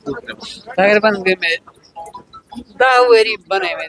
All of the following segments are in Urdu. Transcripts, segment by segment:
تقریبا گٔے مےٚ 10 ؤری بَنٲے مےٚ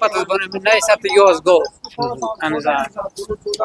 پَتہٕ حظ بَنٲو مےٚ نَیہِ سَبتہٕ یہِ اوس گوٚو اہن حظ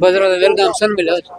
بہٕ حظ روزان ویلگام سۄنمَلہِ حظ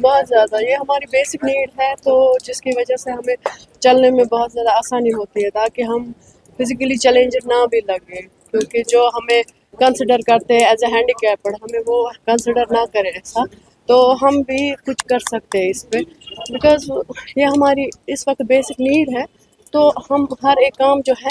بہت زیادہ یہ ہماری بیسک نیڈ ہے تو جس کی وجہ سے ہمیں چلنے میں بہت زیادہ آسانی ہوتی ہے تاکہ ہم فزیکلی چیلنجڈ نہ بھی لگے، کیونکہ جو ہمیں کنسیڈر کرتے ہیں ایز اے ہینڈی کیپڈ ہمیں وہ کنسیڈر نہ کرے ایسا، تو ہم بھی کچھ کر سکتے ہیں اس پہ، بیکاز یہ ہماری اس وقت بیسک نیڈ ہے تو ہم ہر ایک کام جو ہے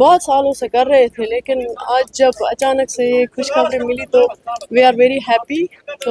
بہت سالوں سے کر رہے تھے لیکن آج جب اچانک سے یہ خوشخبری ملی تو وی آر ویری ہیپی، تو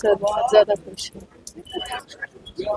سر، بہت زیادہ خوش ہوں۔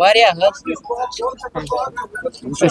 واریاہ حظ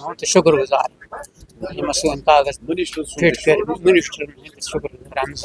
ہُنٛد تہِ شُکُر گُزار یِمو سون کاغذ فِٹ کٔرۍ مِنِسٹرن ہٕنٛدۍ تہِ شُکُر گُزار اہن حظ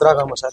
تراگام سر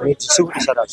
مےٚ چھِ سِکوٗٹی سر حظ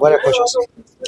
واریاہ خۄش حظ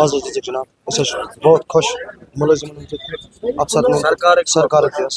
آز حظ دِژٕکھ جناب أسۍ حظ چھِ بہت خۄش مُلٲزِمن ہُنٛد تہِ افسرن ہُنٛد سرکارُک تہِ حظ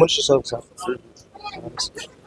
مُنشی صٲب سر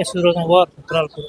أسۍ حظ روزان وار ترٛال پوٗر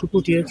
سکوٗٹی حظ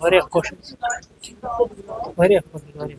واریاہ خۄش حظ واریاہ خۄش واریاہ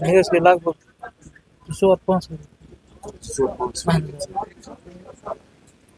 مےٚ حظ گٔے لگ بگ 4-5 ؤری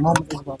محمد اقبال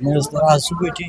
مےٚ حظ ترٛٲو آز سکوٗٹی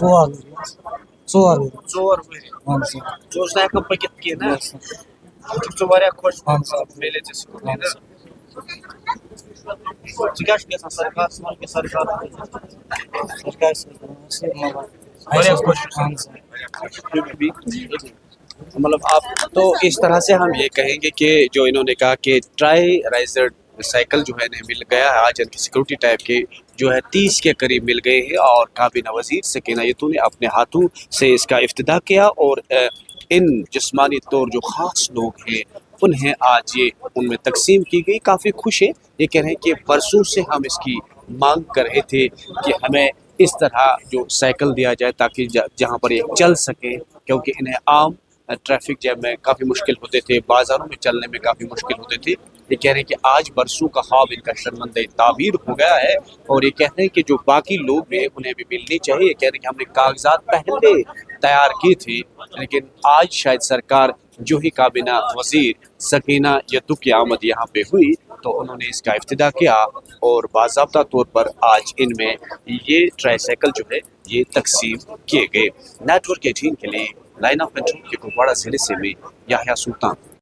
4 ؤری ژور ؤری اہن حظ ژور سا ہیٚکان پٔکِتھ کینٛہہ نا ژٕ واریاہ خۄش اہن حظ میلے ژےٚ سکوٗٹی نا ژٕ کیٛاہ چھُکھ یژھان سرکارس منٛز کہِ سرکار سرکار سے واریاہ خۄش اہن حظ مطلب آپ تو اس طرح سے ہم یہ کہیں گے کہ جو انہوں نے کہا کہ ٹرائی رائزر سائیکل جو ہے انہیں مل گیا ہے آج ان کی سیکورٹی ٹائپ کے جو ہے 30 کے قریب مل گئے ہیں اور کابینہ وزیر سکینہ یتو نے اپنے ہاتھوں سے اس کا افتتاح کیا اور ان جسمانی طور جو خاص لوگ ہیں انہیں آج یہ ان میں تقسیم کی گئی۔ کافی خوش ہے، یہ کہہ رہے ہیں کہ برسوں سے ہم اس کی مانگ کر رہے تھے کہ ہمیں اس طرح جو سائیکل دیا جائے تاکہ جہاں پر یہ چل سکیں، کیونکہ انہیں عام ٹریفک جیم میں کافی مشکل ہوتے تھے، بازاروں میں چلنے میں کافی مشکل ہوتے تھے۔ یہ کہہ رہے ہیں کہ آج برسوں کا خواب ان کا شرمندہ تعبیر ہو گیا ہے اور یہ کہتے ہیں کہ جو باقی لوگ بھی انہیں بھی ملنی چاہیے۔ یہ کہہ رہے ہیں کہ ہم نے کاغذات پہلے تیار کی تھی لیکن آج شاید سرکار جو ہی کابینہ وزیر سکینہ یتو کی آمد یہاں پہ ہوئی تو انہوں نے اس کا افتتاح کیا اور باضابطہ طور پر آج ان میں یہ ٹرائی سائیکل جو ہے یہ تقسیم کیے گئے۔ نیٹ ورک 18 کے لیے لائن آف کنٹرول کے کپواڑہ ضلع سے میں یحییٰ سلطان۔